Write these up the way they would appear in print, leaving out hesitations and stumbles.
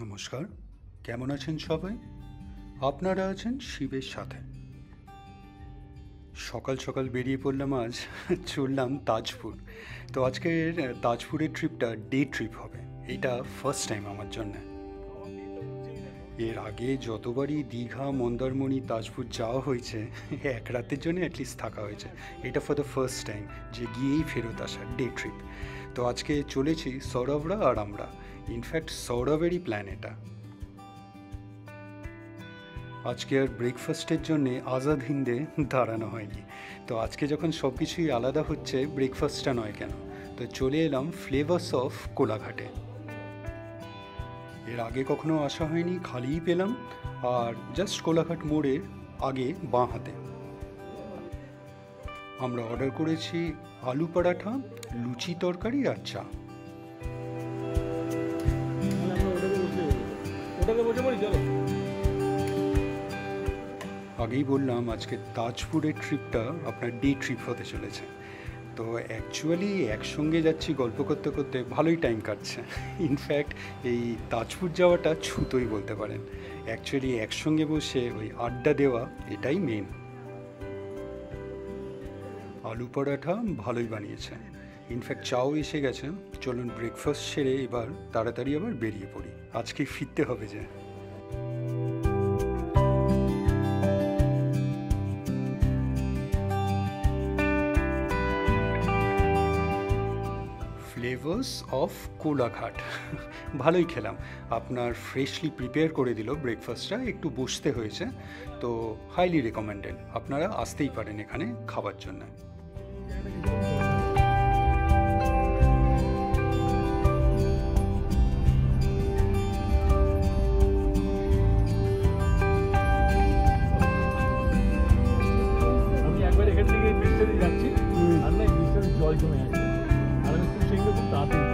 নমস্কার, কেমন আছেন সবাই? আপনারা আছেন শিবের সাথে। সকাল সকাল বেরিয়ে পড়লাম আজ চললাম তাজপুর। তো আজকের তাজপুরের ট্রিপটা ডে ট্রিপ হবে। এটা ফার্স্ট টাইম আমার জন্য। এর আগে যতবারই দীঘা, মন্দারমণি, তাজপুর যাওয়া হয়েছে এক রাতের জন্য অ্যাটলিস্ট থাকা হয়েছে। এটা ফর দ্য ফার্স্ট টাইম যে গিয়েই ফেরত আসা ডে ট্রিপ। তো আজকে চলেছি সৌরভরা আর আমরা। ইনফ্যাক্ট সৌরভেরই প্ল্যান এটা। আজকে আর ব্রেকফাস্টের জন্যে আজাদ হিন্দে দাঁড়ানো হয়নি। তো আজকে যখন সব কিছুই আলাদা হচ্ছে, ব্রেকফাস্টটা নয় কেন? তো চলে এলাম ফ্লেভার্স অফ কোলাঘাটে। এর আগে কখনো আসা হয়নি, খালিই পেলাম। আর জাস্ট কোলাঘাট মোড়ের আগে বাঁ হাতে আমরা অর্ডার করেছি আলু পরাঠা, লুচি, তরকারি আর চা। আগেই বললাম আজকে তাজপুরের ট্রিপটা আপনার ডে ট্রিপ হতে চলেছে। তো অ্যাকচুয়ালি একসঙ্গে যাচ্ছি, গল্প করতে করতে ভালোই টাইম কাটছে। ইনফ্যাক্ট এই তাজপুর যাওয়াটা ছুতোই বলতে পারেন। অ্যাকচুয়ালি একসঙ্গে বসে ওই আড্ডা দেওয়া এটাই মেন। আলু পরাঠা ভালোই বানিয়েছে, ইনফ্যাক্ট চাও এসে গেছে। চলুন ব্রেকফাস্ট সেরে এবার তাড়াতাড়ি আবার বেরিয়ে পড়ি, আজকে ফিরতে হবে যে। ফ্লেভার্স অফ কোলাঘাট ভালোই খেলাম। আপনার ফ্রেশলি প্রিপেয়ার করে দিল ব্রেকফাস্টটা, একটু বসতে হয়েছে। তো হাইলি রেকমেন্ডেড, আপনারা আসতেই পারেন এখানে খাবার জন্য। আমি একবার এখান থেকে ব্রিজটা দিয়ে যাচ্ছি, আর না ব্রিজটা জল জমে আছে, আর আমি খুব সেগুলো খুব তাড়াতাড়ি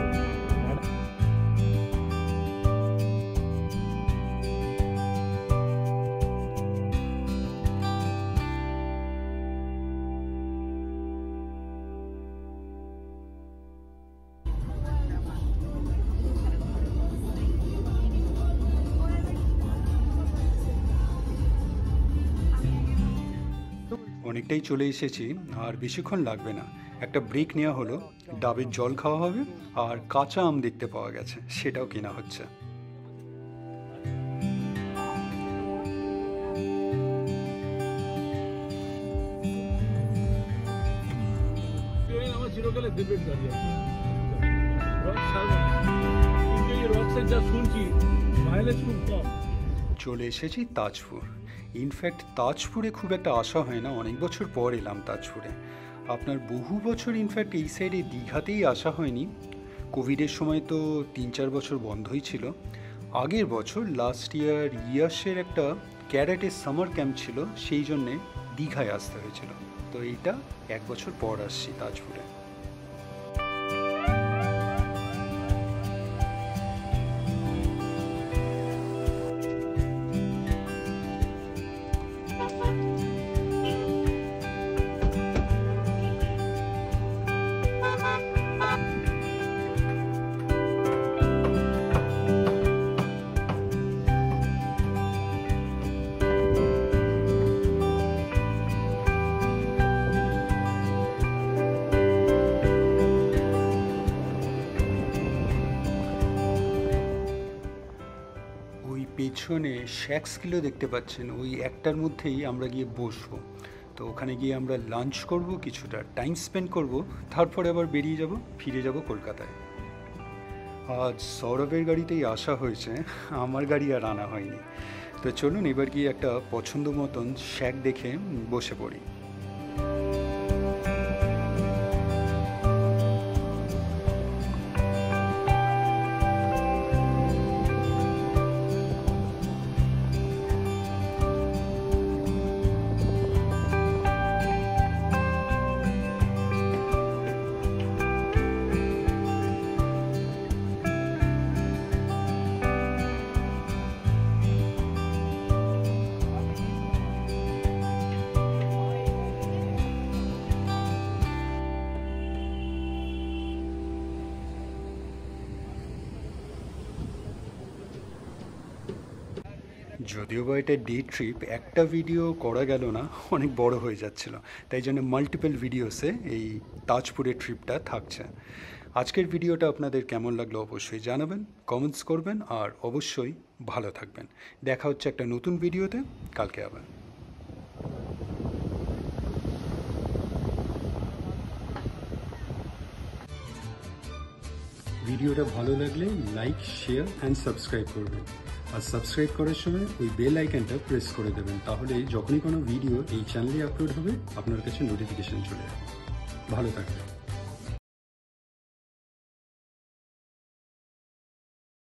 অনেকটাই চলে এসেছি, আর বেশিক্ষণ লাগবে না। একটা ব্রেক নেওয়া হলো, ডাবের জল খাওয়া হবে, আর কাঁচা আম দেখতে পাওয়া গেছে, সেটাও কেনা হচ্ছে। আমার চিরকালে ফেভারিট গাড়ি আছে রক সালমান, কিন্তু এই রক্সের যা শুনছি মাইলেজ খুব কম। চলে এসেছি তাজপুর। ইনফ্যাক্ট তাজপুরে খুব একটা আসা হয় না, অনেক বছর পর এলাম তাজপুরে। আপনার বহু বছর ইনফ্যাক্ট এই সাইডে দীঘাতেই আসা হয়নি। কোভিডের সময় তো 3-4 বছর বন্ধই ছিল। আগের বছর লাস্ট ইয়ার্সের একটা ক্যারাটের সামার ক্যাম্প ছিল, সেই জন্যে দীঘায় আসতে হয়েছিল। তো এইটা 1 বছর পর আসছি তাজপুরে। ওই পেছনে শ্যাক্সগুলো দেখতে পাচ্ছেন, ওই একটার মধ্যেই আমরা গিয়ে বসবো। তো ওখানে গিয়ে আমরা লাঞ্চ করব, কিছুটা টাইম স্পেন্ড করব, তারপরে আবার বেরিয়ে যাব, ফিরে যাব কলকাতায়। আজ সৌরভের গাড়িতেই আসা হয়েছে, আমার গাড়ি আর আনা হয়নি। তো চলুন এবার গিয়ে একটা পছন্দ মতন শ্যাক দেখে বসে পড়ি। যদিও বা এটা ডে ট্রিপ, একটা ভিডিও করা গেল না, অনেক বড় হয়ে যাচ্ছিল, তাই জন্য মাল্টিপল ভিডিওসে এই তাজপুরের ট্রিপটা থাকছে। আজকের ভিডিওটা আপনাদের কেমন লাগলো অবশ্যই জানাবেন, কমেন্টস করবেন, আর অবশ্যই ভালো থাকবেন। দেখা হচ্ছে একটা নতুন ভিডিওতে কালকে আবার। ভিডিওটা ভালো লাগলে লাইক, শেয়ার অ্যান্ড সাবস্ক্রাইব করবেন। আর সাবস্ক্রাইব করার সময় ওই বেল আইকনটা প্রেস করে দেবেন, তাহলে যখনই কোনো ভিডিও এই চ্যানেলে আপলোড হবে আপনার কাছে নোটিফিকেশান চলে যাবে। ভালো থাকবেন।